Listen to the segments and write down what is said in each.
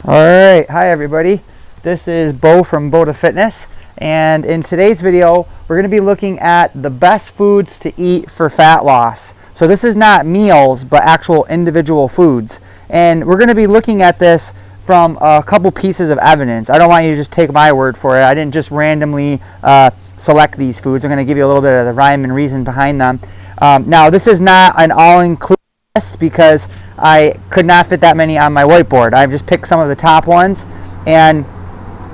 All right, hi everybody. This is Bo from Bo to Fitness, and in today's video, we're going to be looking at the best foods to eat for fat loss. So this is not meals, but actual individual foods, and we're going to be looking at this from a couple pieces of evidence. I don't want you to just take my word for it. I didn't just randomly select these foods. I'm going to give you a little bit of the rhyme and reason behind them. Now, this is not an all-inclusive list because I could not fit that many on my whiteboard. I've just picked some of the top ones, and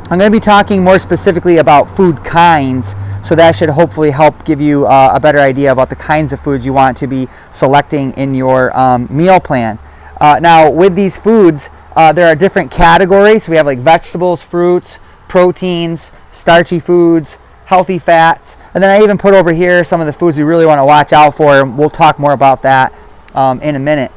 I'm going to be talking more specifically about food kinds, so that should hopefully help give you a better idea about the kinds of foods you want to be selecting in your meal plan. Now, with these foods, there are different categories. We have like vegetables, fruits, proteins, starchy foods, healthy fats, and then I even put over here some of the foods we really want to watch out for, and we'll talk more about that in a minute.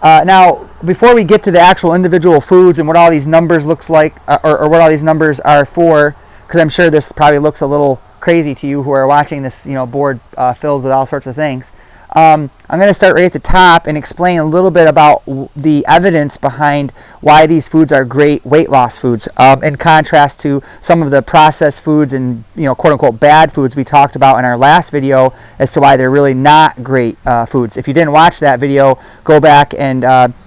Now, before we get to the actual individual foods and what all these numbers looks like, or what all these numbers are for, because I'm sure this probably looks a little crazy to you who are watching this, board filled with all sorts of things. I'm going to start right at the top and explain a little bit about the evidence behind why these foods are great weight loss foods, in contrast to some of the processed foods and quote unquote bad foods we talked about in our last video as to why they're really not great foods. If you didn't watch that video, go back and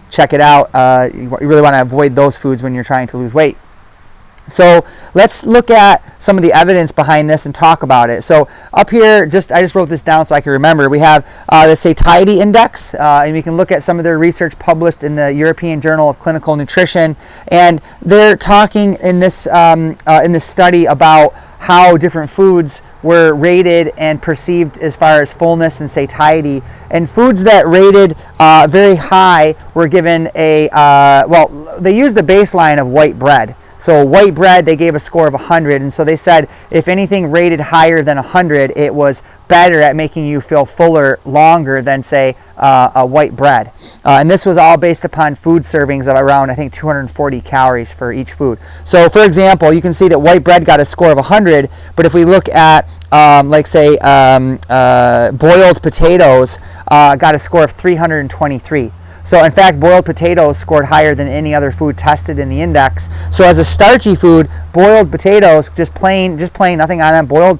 check it out. You really want to avoid those foods when you're trying to lose weight. So let's look at some of the evidence behind this and talk about it. So up here, I just wrote this down so I can remember. We have the satiety index, and we can look at some of their research published in the European Journal of Clinical Nutrition. And they're talking in this study about how different foods were rated and perceived as far as fullness and satiety. And foods that rated very high were given they used the baseline of white bread. So white bread, they gave a score of 100, and so they said if anything rated higher than 100, it was better at making you feel fuller longer than, say, a white bread. And this was all based upon food servings of around, I think, 240 calories for each food. So, for example, you can see that white bread got a score of 100, but if we look at, boiled potatoes, got a score of 323. So in fact, boiled potatoes scored higher than any other food tested in the index. So as a starchy food, boiled potatoes, just plain, nothing on them, boiled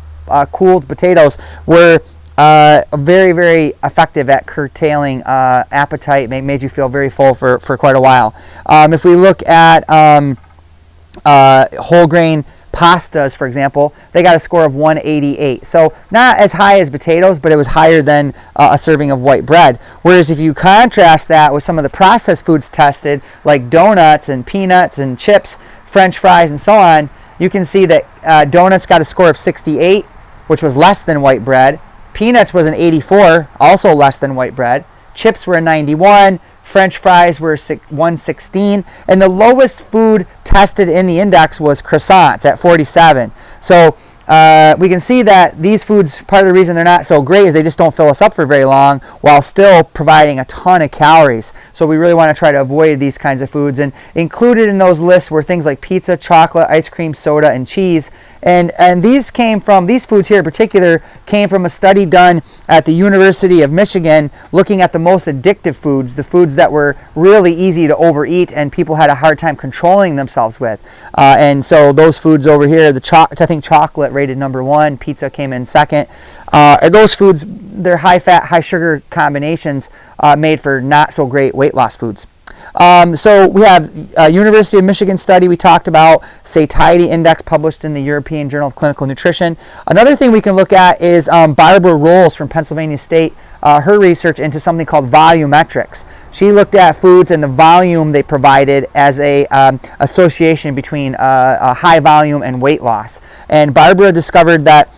cooled potatoes were very, very effective at curtailing appetite. Made you feel very full for quite a while. If we look at whole grain pastas, for example, they got a score of 188. So not as high as potatoes, but it was higher than a serving of white bread. Whereas if you contrast that with some of the processed foods tested, like donuts and peanuts and chips, French fries, and so on, you can see that donuts got a score of 68, which was less than white bread. Peanuts was an 84, also less than white bread. Chips were a 91. French fries were 116, and the lowest food tested in the index was croissants at 47. So we can see that these foods, part of the reason they're not so great is they just don't fill us up for very long while still providing a ton of calories. So we really want to try to avoid these kinds of foods. And included in those lists were things like pizza, chocolate, ice cream, soda, and cheese. And these foods here in particular came from a study done at the University of Michigan looking at the most addictive foods, the foods that were really easy to overeat and people had a hard time controlling themselves with. And so those foods over here, I think chocolate rated number 1, pizza came in second. Those foods, they're high fat, high sugar combinations made for not so great weight loss foods. So we have a University of Michigan study we talked about, satiety index published in the European Journal of Clinical Nutrition. Another thing we can look at is Barbara Rolls from Pennsylvania State, her research into something called volumetrics. She looked at foods and the volume they provided as a association between a high volume and weight loss. And Barbara discovered that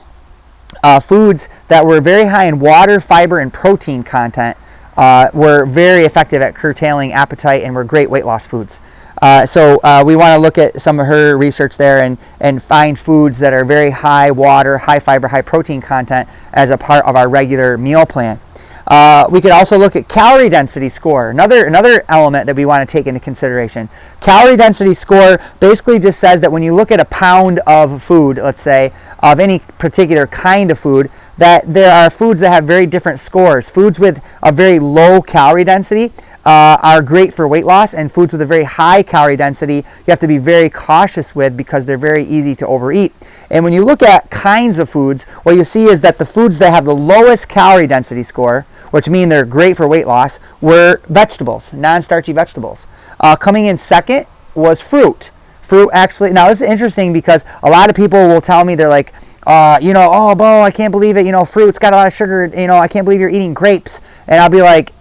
foods that were very high in water, fiber, and protein content were very effective at curtailing appetite and were great weight loss foods. So we want to look at some of her research there and find foods that are very high water, high fiber, high protein content as a part of our regular meal plan. We could also look at calorie density score, another element that we want to take into consideration. Calorie density score basically just says that when you look at a pound of food, let's say, of any particular kind of food, that there are foods that have very different scores. Foods with a very low calorie density are great for weight loss, and foods with a very high calorie density you have to be very cautious with because they're very easy to overeat. And when you look at kinds of foods, what you see is that the foods that have the lowest calorie density score, which mean they're great for weight loss, were vegetables, non-starchy vegetables. Coming in second was fruit. Fruit actually, now this is interesting because a lot of people will tell me, they're like, oh, Bo, I can't believe it, fruit's got a lot of sugar, I can't believe you're eating grapes. And I'll be like,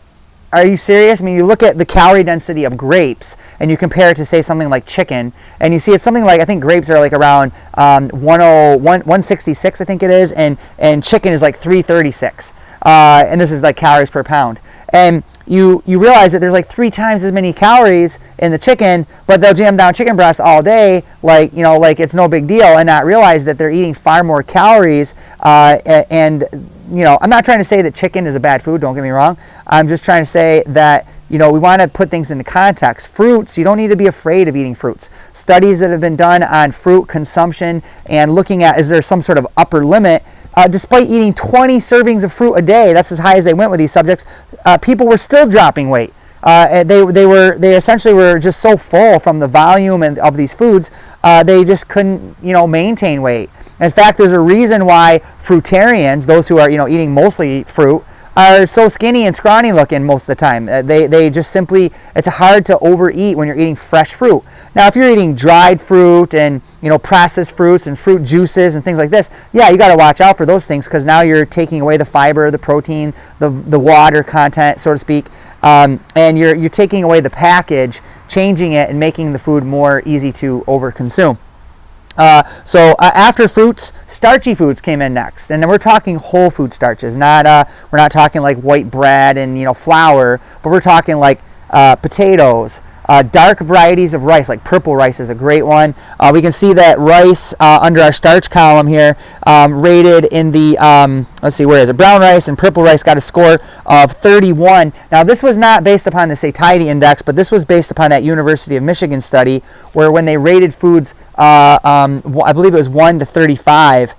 are you serious? I mean, you look at the calorie density of grapes and you compare it to, say, something like chicken, and you see it's something like, I think grapes are like around 166, I think it is, and chicken is like 336. And this is like calories per pound. And you realize that there's like 3 times as many calories in the chicken, but they'll jam down chicken breast all day, like it's no big deal, and not realize that they're eating far more calories. And I'm not trying to say that chicken is a bad food, don't get me wrong. I'm just trying to say that we want to put things into context. Fruits, you don't need to be afraid of eating fruits. Studies that have been done on fruit consumption and looking at, is there some sort of upper limit? Despite eating 20 servings of fruit a day, that's as high as they went with these subjects, people were still dropping weight. They essentially were just so full from the volume of these foods, they just couldn't maintain weight. In fact, there's a reason why fruitarians, those who are eating mostly fruit, are so skinny and scrawny looking most of the time. They just simply, it's hard to overeat when you're eating fresh fruit. Now, if you're eating dried fruit and processed fruits and fruit juices and things like this, yeah, you got to watch out for those things, because now you're taking away the fiber, the protein, the water content, so to speak, and you're taking away the package, changing it, and making the food more easy to overconsume. So after fruits, starchy foods came in next, and then we're talking whole food starches. We're not talking like white bread and flour, but we're talking like potatoes. Dark varieties of rice, like purple rice is a great one. We can see that rice under our starch column here, rated in the, let's see, where is it? Brown rice and purple rice got a score of 31. Now, this was not based upon the satiety index, but this was based upon that University of Michigan study, where when they rated foods, I believe it was 1 to 35,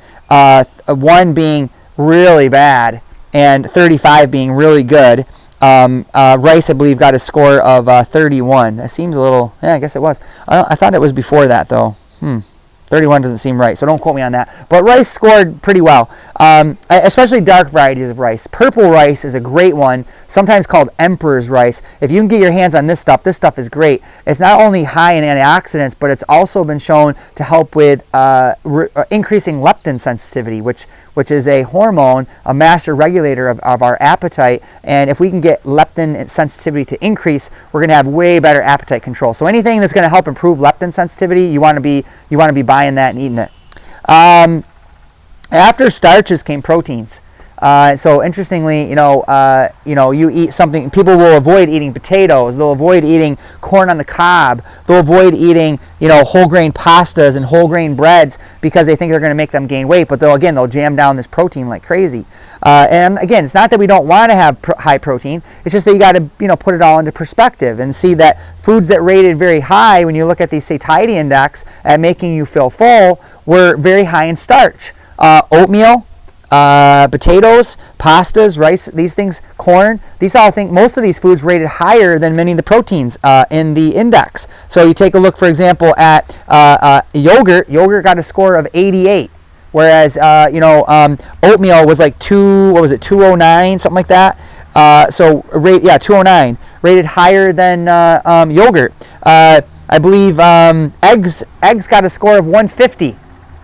1 being really bad and 35 being really good. Rice, I believe, got a score of 31. That seems a little, yeah, I guess it was. I thought it was before that, though. 31 doesn't seem right, so don't quote me on that. But rice scored pretty well, especially dark varieties of rice. Purple rice is a great one, sometimes called emperor's rice. If you can get your hands on this stuff is great. It's not only high in antioxidants, but it's also been shown to help with increasing leptin sensitivity, which is a hormone, a master regulator of our appetite. And if we can get leptin sensitivity to increase, we're going to have way better appetite control. So anything that's going to help improve leptin sensitivity, you want to be buying that and eating it. After starches came proteins. So interestingly, you eat something, people will avoid eating potatoes, they'll avoid eating corn on the cob, they'll avoid eating, whole grain pastas and whole grain breads because they think they're going to make them gain weight, but they'll jam down this protein like crazy. And again, it's not that we don't want to have high protein, it's just that you got to, put it all into perspective and see that foods that rated very high, when you look at the satiety index at making you feel full, were very high in starch. Oatmeal, potatoes, pastas, rice, these things, corn, most of these foods rated higher than many of the proteins in the index. So you take a look, for example, at yogurt. Yogurt got a score of 88, whereas oatmeal was like 209, something like that. 209, rated higher than yogurt. I believe eggs got a score of 150.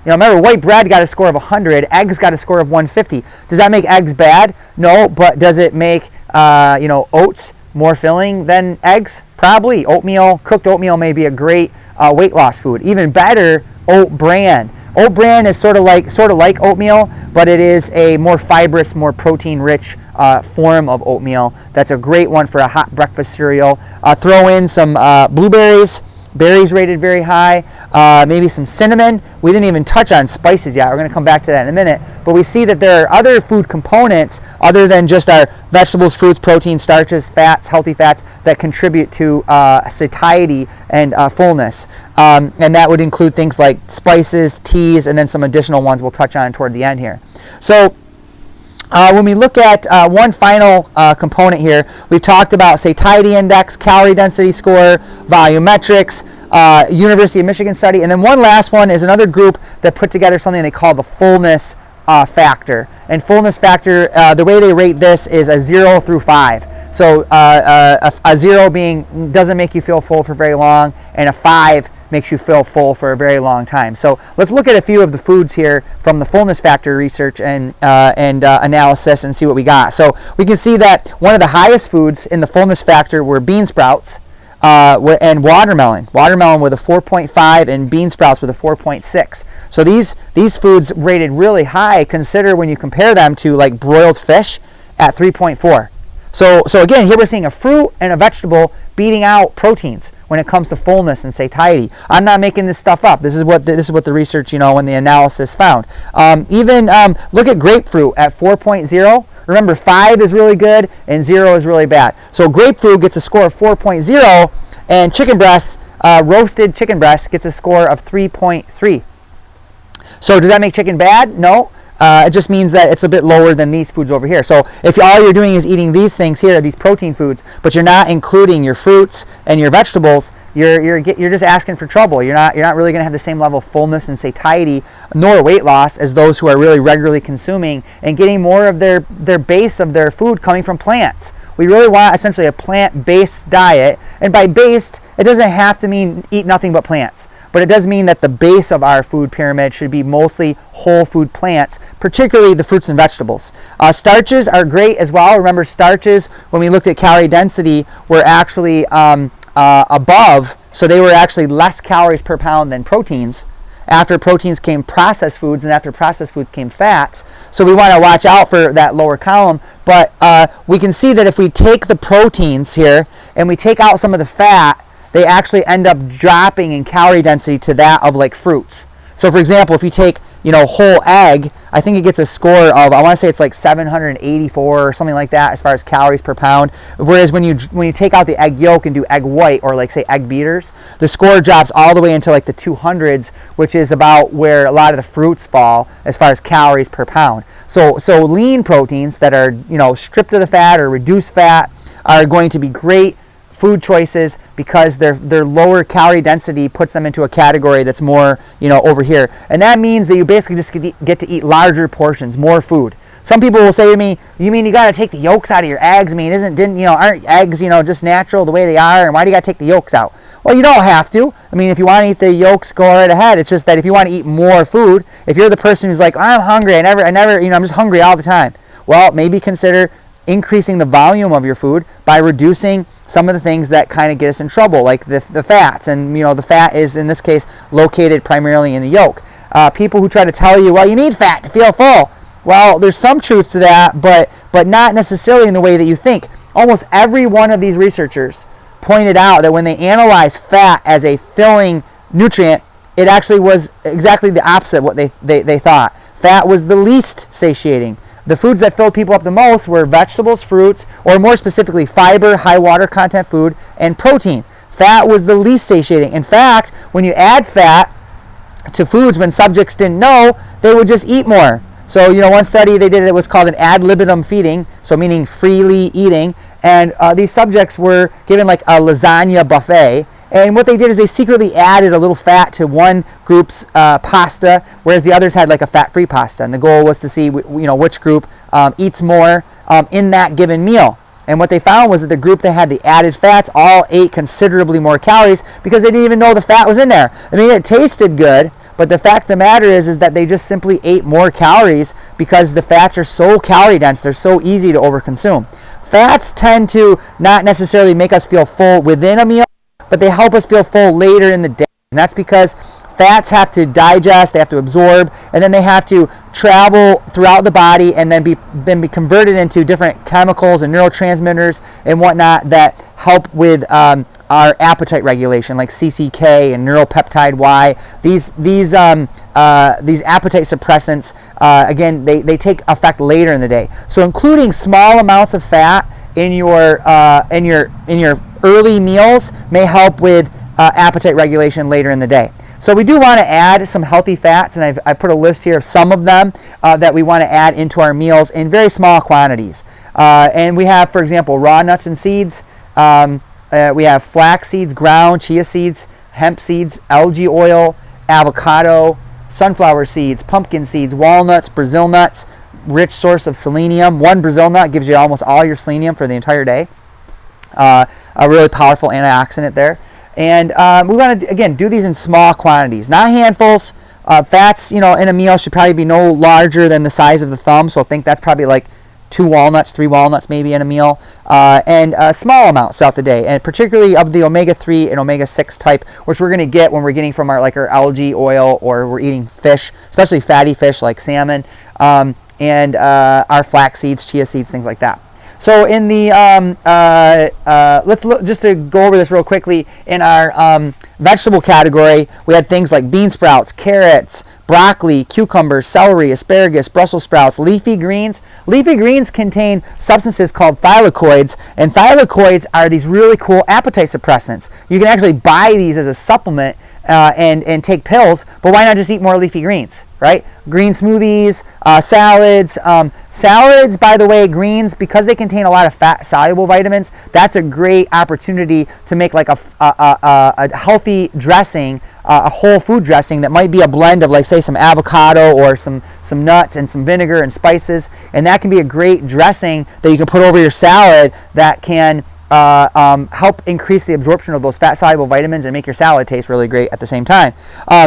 Remember, white bread got a score of 100, eggs got a score of 150. Does that make eggs bad? No, but does it make, oats more filling than eggs? Probably. Cooked oatmeal may be a great weight loss food. Even better, oat bran. Oat bran is sort of like oatmeal, but it is a more fibrous, more protein-rich form of oatmeal. That's a great one for a hot breakfast cereal. Throw in some blueberries. Berries rated very high, maybe some cinnamon. We didn't even touch on spices yet. We're going to come back to that in a minute. But we see that there are other food components other than just our vegetables, fruits, protein, starches, fats, healthy fats that contribute to satiety and fullness. And that would include things like spices, teas, and then some additional ones we'll touch on toward the end here. So When we look at one final component here, we've talked about satiety index, calorie density score, volumetrics, University of Michigan study, and then one last one is another group that put together something they call the fullness factor. And fullness factor, the way they rate this is a 0 through 5. So a 0 being doesn't make you feel full for very long, and a 5 makes you feel full for a very long time. So let's look at a few of the foods here from the fullness factor research and analysis and see what we got. So we can see that one of the highest foods in the fullness factor were bean sprouts and watermelon. Watermelon with a 4.5 and bean sprouts with a 4.6. So these foods rated really high. Consider when you compare them to like broiled fish at 3.4. So again, here we're seeing a fruit and a vegetable beating out proteins when it comes to fullness and satiety. I'm not making this stuff up. This is what the research, and the analysis found. Look at grapefruit at 4.0. Remember, 5 is really good and 0 is really bad. So grapefruit gets a score of 4.0, and chicken breast, roasted chicken breast, gets a score of 3.3. So does that make chicken bad? No. It just means that it's a bit lower than these foods over here. So if all you're doing is eating these things here, these protein foods, but you're not including your fruits and your vegetables, you're just asking for trouble. You're not really going to have the same level of fullness and satiety nor weight loss as those who are really regularly consuming and getting more of their base of their food coming from plants. We really want essentially a plant-based diet, and by based, it doesn't have to mean eat nothing but plants. But it does mean that the base of our food pyramid should be mostly whole food plants, particularly the fruits and vegetables. Starches are great as well. Remember, starches, when we looked at calorie density, were actually above, so they were actually less calories per pound than proteins. After proteins came processed foods, and after processed foods came fats. So we want to watch out for that lower column. But we can see that if we take the proteins here and we take out some of the fat, they actually end up dropping in calorie density to that of like fruits. So for example, if you take whole egg, I think it gets a score of, I want to say it's like 784 or something like that as far as calories per pound. Whereas when you take out the egg yolk and do egg white, or like say egg beaters, the score drops all the way into like the 200s, which is about where a lot of the fruits fall as far as calories per pound. So lean proteins that are stripped of the fat or reduced fat are going to be great food choices because their lower calorie density puts them into a category that's more over here, and that means that you basically just get to eat larger portions, more food. Some people will say to me, "You mean you got to take the yolks out of your eggs? I mean, aren't eggs just natural the way they are, and why do you got to take the yolks out?" Well, you don't have to. I mean, if you want to eat the yolks, go right ahead. It's just that if you want to eat more food, if you're the person who's like, "I'm hungry, I never, I'm just hungry all the time," well, maybe consider increasing the volume of your food by reducing some of the things that kind of get us in trouble, like the fats. And the fat is in this case located primarily in the yolk. People who try to tell you, well, you need fat to feel full. Well, there's some truth to that, but not necessarily in the way that you think. Almost every one of these researchers pointed out that when they analyzed fat as a filling nutrient, it actually was exactly the opposite of what they thought. Fat was the least satiating. The foods that filled people up the most were vegetables, fruits, or more specifically fiber, high water content food, and protein. Fat was the least satiating. In fact, when you add fat to foods when subjects didn't know, they would just eat more. So, one study they did, it was called an ad libitum feeding, so meaning freely eating, and these subjects were given like a lasagna buffet. And what they did is they secretly added a little fat to one group's pasta, whereas the others had like a fat-free pasta. And the goal was to see which group eats more in that given meal. And what they found was that the group that had the added fats all ate considerably more calories because they didn't even know the fat was in there. I mean, it tasted good, but the fact of the matter is that they just simply ate more calories because the fats are so calorie dense, they're so easy to overconsume. Fats tend to not necessarily make us feel full within a meal, but they help us feel full later in the day. And that's because fats have to digest, they have to absorb, and then they have to travel throughout the body and then be converted into different chemicals and neurotransmitters and whatnot that help with our appetite regulation, like CCK and neuropeptide Y. These appetite suppressants, again, they take effect later in the day. So including small amounts of fat in your early meals may help with appetite regulation later in the day. So we do want to add some healthy fats, and I put a list here of some of them that we want to add into our meals in very small quantities. And we have, for example, raw nuts and seeds. We have flax seeds, ground, chia seeds, hemp seeds, algae oil, avocado, sunflower seeds, pumpkin seeds, walnuts, Brazil nuts, rich source of selenium. One Brazil nut gives you almost all your selenium for the entire day. A really powerful antioxidant there. And we want to, again, do these in small quantities, not handfuls. Fats, in a meal should probably be no larger than the size of the thumb. So I think that's probably like 2 walnuts, 3 walnuts maybe in a meal, and small amounts throughout the day, and particularly of the omega-3 and omega-6 type, which we're going to get when we're getting from our algae oil, or we're eating fish, especially fatty fish like salmon, and our flax seeds, chia seeds, things like that. So in the, let's look, just to go over this real quickly, in our vegetable category, we had things like bean sprouts, carrots, broccoli, cucumbers, celery, asparagus, Brussels sprouts, leafy greens. Leafy greens contain substances called thylakoids, and thylakoids are these really cool appetite suppressants. You can actually buy these as a supplement and take pills, but why not just eat more leafy greens, right? Green smoothies, salads. Salads, by the way, greens, because they contain a lot of fat-soluble vitamins, that's a great opportunity to make like a healthy dressing, a whole food dressing that might be a blend of, like, say, some avocado or some nuts and some vinegar and spices, and that can be a great dressing that you can put over your salad that can help increase the absorption of those fat-soluble vitamins and make your salad taste really great at the same time.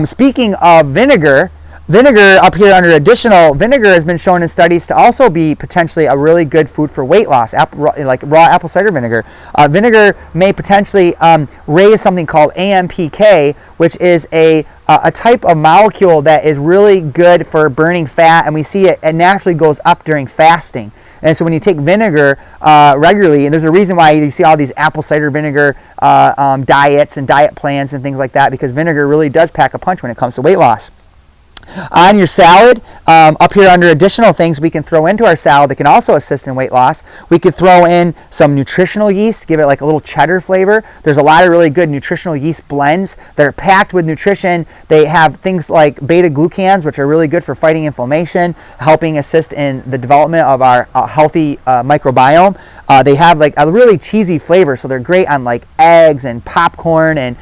Speaking of vinegar up here under additional, vinegar has been shown in studies to also be potentially a really good food for weight loss, like raw apple cider vinegar. Vinegar may potentially raise something called AMPK, which is a type of molecule that is really good for burning fat, and we see it naturally goes up during fasting. And so when you take vinegar regularly, and there's a reason why you see all these apple cider vinegar diets and diet plans and things like that, because vinegar really does pack a punch when it comes to weight loss. On your salad, up here under additional things we can throw into our salad that can also assist in weight loss, we could throw in some nutritional yeast, give it like a little cheddar flavor. There's a lot of really good nutritional yeast blends that are packed with nutrition. They have things like beta-glucans, which are really good for fighting inflammation, helping assist in the development of our healthy microbiome. They have like a really cheesy flavor, so they're great on like eggs and popcorn and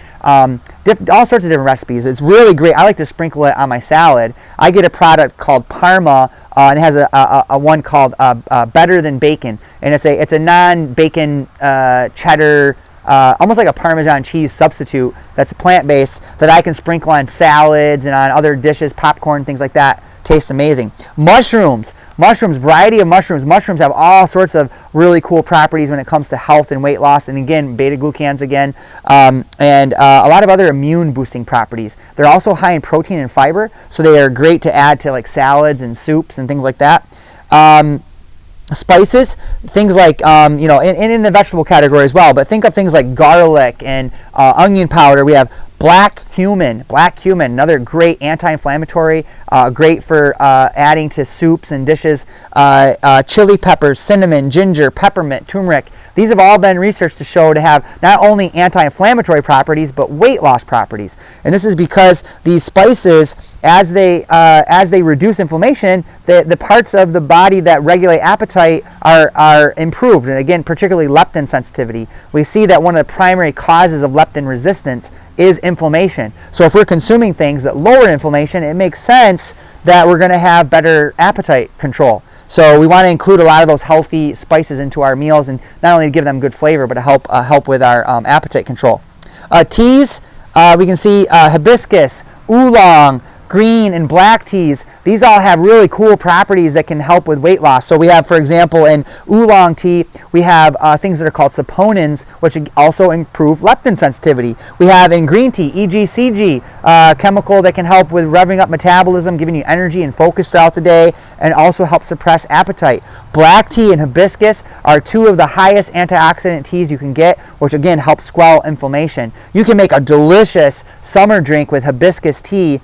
all sorts of different recipes. It's really great. I like to sprinkle it on my salad. I get a product called Parma, and it has a one called Better Than Bacon, and it's a non-bacon cheddar, almost like a Parmesan cheese substitute that's plant-based that I can sprinkle on salads and on other dishes, popcorn, things like that. Tastes amazing. Mushrooms, variety of mushrooms. Mushrooms have all sorts of really cool properties when it comes to health and weight loss, and again, beta-glucans again, and a lot of other immune boosting properties. They're also high in protein and fiber, so they are great to add to like salads and soups and things like that. Spices, things like, and in the vegetable category as well, but think of things like garlic and onion powder. We have black cumin, another great anti-inflammatory, great for adding to soups and dishes. Chili peppers, cinnamon, ginger, peppermint, turmeric. These have all been researched to show to have not only anti-inflammatory properties, but weight loss properties. And this is because these spices, as they reduce inflammation, the parts of the body that regulate appetite are improved. And again, particularly leptin sensitivity. We see that one of the primary causes of leptin resistance is inflammation. So if we're consuming things that lower inflammation, it makes sense that we're going to have better appetite control. So we want to include a lot of those healthy spices into our meals, and not only to give them good flavor, but to help with our appetite control. Teas, we can see hibiscus, oolong, green and black teas. These all have really cool properties that can help with weight loss. So we have, for example, in oolong tea, we have things that are called saponins, which also improve leptin sensitivity. We have in green tea, EGCG, chemical that can help with revving up metabolism, giving you energy and focus throughout the day, and also help suppress appetite. Black tea and hibiscus are two of the highest antioxidant teas you can get, which again helps quell inflammation. You can make a delicious summer drink with hibiscus tea.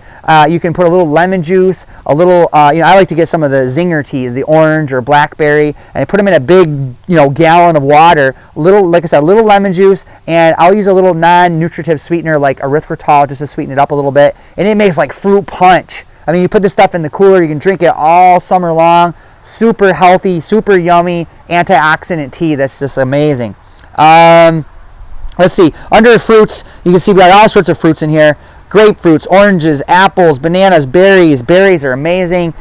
You can put a little lemon juice, a little, I like to get some of the zinger teas, the orange or blackberry, and I put them in a big, gallon of water. Like I said, a little lemon juice, and I'll use a little non-nutritive sweetener like erythritol just to sweeten it up a little bit, and it makes like fruit punch. I mean, you put this stuff in the cooler, you can drink it all summer long. Super healthy, super yummy antioxidant tea that's just amazing. Let's see, under fruits, you can see we got all sorts of fruits in here. Grapefruits, oranges, apples, bananas, berries. Berries are amazing.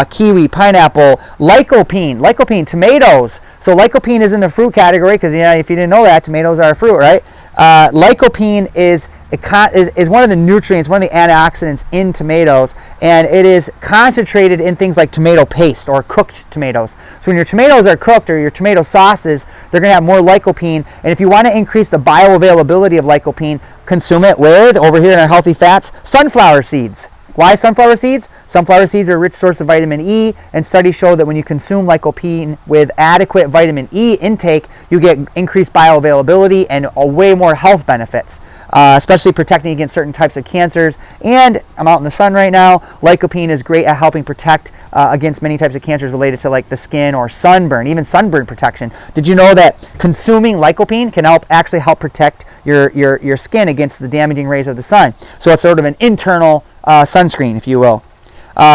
Kiwi, pineapple, lycopene, tomatoes. So lycopene is in the fruit category because, if you didn't know that, tomatoes are a fruit, right? Lycopene is one of the nutrients, one of the antioxidants in tomatoes, and it is concentrated in things like tomato paste or cooked tomatoes. So when your tomatoes are cooked or your tomato sauces, they're going to have more lycopene, and if you want to increase the bioavailability of lycopene, consume it with, over here in our healthy fats, sunflower seeds. Why sunflower seeds? Sunflower seeds are a rich source of vitamin E, and studies show that when you consume lycopene with adequate vitamin E intake, you get increased bioavailability and way more health benefits, especially protecting against certain types of cancers. And I'm out in the sun right now. Lycopene is great at helping protect against many types of cancers related to like the skin or sunburn, even sunburn protection. Did you know that consuming lycopene can actually help protect your skin against the damaging rays of the sun? So it's sort of an internal sunscreen, if you will.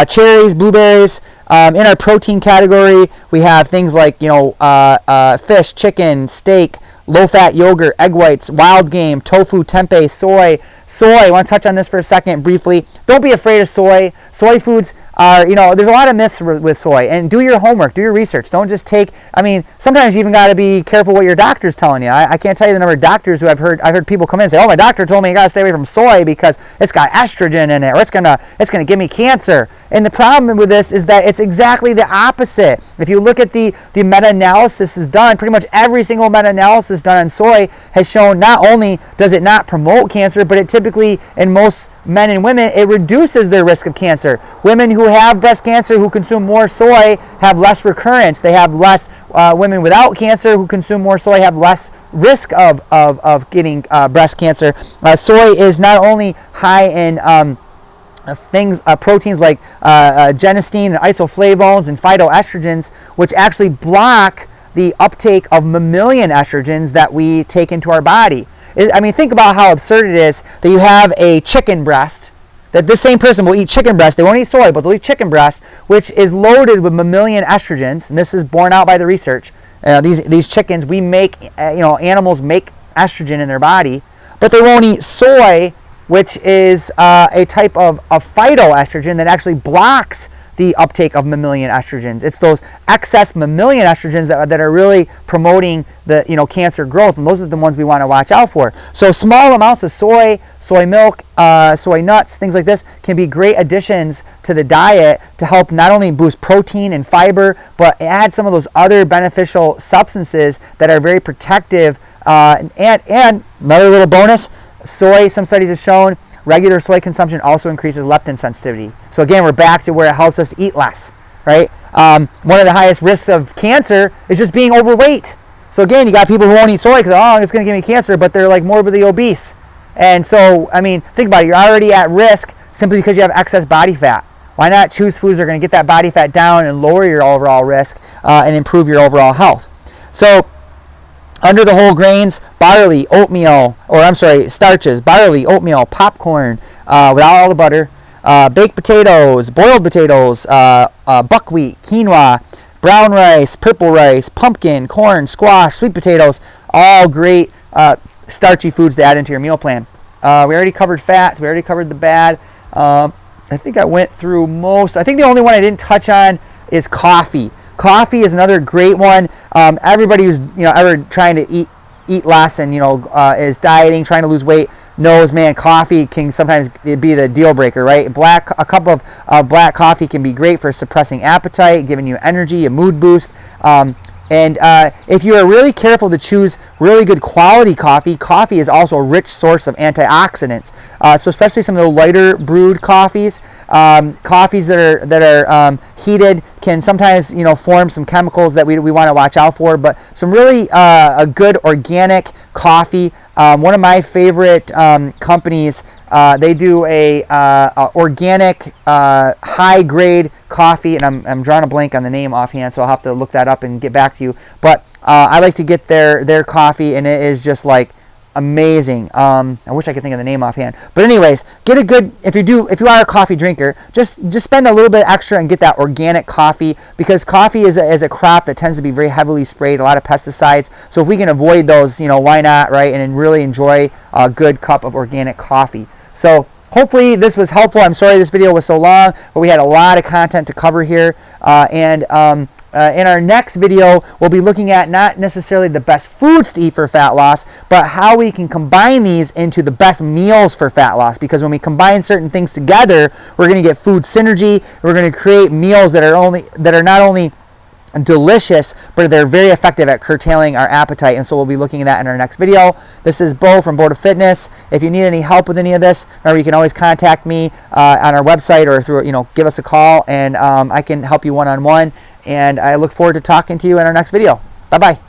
Cherries, blueberries. In our protein category, we have things like fish, chicken, steak, low-fat yogurt, egg whites, wild game, tofu, tempeh, soy. I want to touch on this for a second briefly. Don't be afraid of soy. Soy foods are, there's a lot of myths with soy, and do your homework, do your research. Don't just sometimes you even got to be careful what your doctor's telling you. I can't tell you the number of doctors who I've heard people come in and say, oh, my doctor told me you got to stay away from soy because it's got estrogen in it, or it's gonna give me cancer. And the problem with this is that it's exactly the opposite. If you look at the meta-analysis is done, pretty much every single meta-analysis done on soy has shown not only does it not promote cancer, but it typically, in most men and women, it reduces their risk of cancer. Women who have breast cancer who consume more soy have less recurrence. They have less, women without cancer who consume more soy have less risk of getting breast cancer. Soy is not only high in proteins like genistein and isoflavones and phytoestrogens, which actually block the uptake of mammalian estrogens that we take into our body. Think about how absurd it is that you have a chicken breast, that this same person will eat chicken breast. They won't eat soy, but they'll eat chicken breast, which is loaded with mammalian estrogens, and this is borne out by the research. These chickens, animals make estrogen in their body, but they won't eat soy, which is a type of phytoestrogen that actually blocks the uptake of mammalian estrogens. It's those excess mammalian estrogens that are really promoting the cancer growth, and those are the ones we want to watch out for. So small amounts of soy milk, soy nuts, things like this can be great additions to the diet to help not only boost protein and fiber, but add some of those other beneficial substances that are very protective. And another little bonus, soy, some studies have shown, regular soy consumption also increases leptin sensitivity. So again, we're back to where it helps us eat less, right? One of the highest risks of cancer is just being overweight. So again, you got people who won't eat soy because, it's going to give me cancer, but they're like morbidly obese. And so, think about it. You're already at risk simply because you have excess body fat. Why not choose foods that are going to get that body fat down and lower your overall risk and improve your overall health? So, under the whole grains, starches, barley, oatmeal, popcorn, without all the butter, baked potatoes, boiled potatoes, buckwheat, quinoa, brown rice, purple rice, pumpkin, corn, squash, sweet potatoes, all great starchy foods to add into your meal plan. We already covered fats, we already covered the bad. I think I went through most. I think the only one I didn't touch on is coffee. Coffee is another great one. Everybody who's ever trying to eat less and is dieting, trying to lose weight, knows, man, coffee can sometimes be the deal breaker, right? A cup of black coffee can be great for suppressing appetite, giving you energy, a mood boost. And if you are really careful to choose really good quality coffee, coffee is also a rich source of antioxidants. So especially some of the lighter brewed coffees, coffees that are heated can sometimes form some chemicals that we want to watch out for. But some really a good organic coffee. One of my favorite companies, they do a organic high grade coffee, and I'm drawing a blank on the name offhand, so I'll have to look that up and get back to you. But I like to get their coffee, and it is just like amazing. I wish I could think of the name offhand. But anyways, get a good, if you are a coffee drinker, just spend a little bit extra and get that organic coffee, because coffee is a crop that tends to be very heavily sprayed, a lot of pesticides. So if we can avoid those, why not, right? And really enjoy a good cup of organic coffee. So hopefully this was helpful. I'm sorry this video was so long, but we had a lot of content to cover here. In our next video, we'll be looking at not necessarily the best foods to eat for fat loss, but how we can combine these into the best meals for fat loss. Because when we combine certain things together, we're going to get food synergy. We're going to create meals that are not only delicious, but they're very effective at curtailing our appetite. And so we'll be looking at that in our next video. This is Bo from Bo to Fitness. If you need any help with any of this, remember you can always contact me on our website, or through give us a call, and I can help you one-on-one. And I look forward to talking to you in our next video. Bye-bye.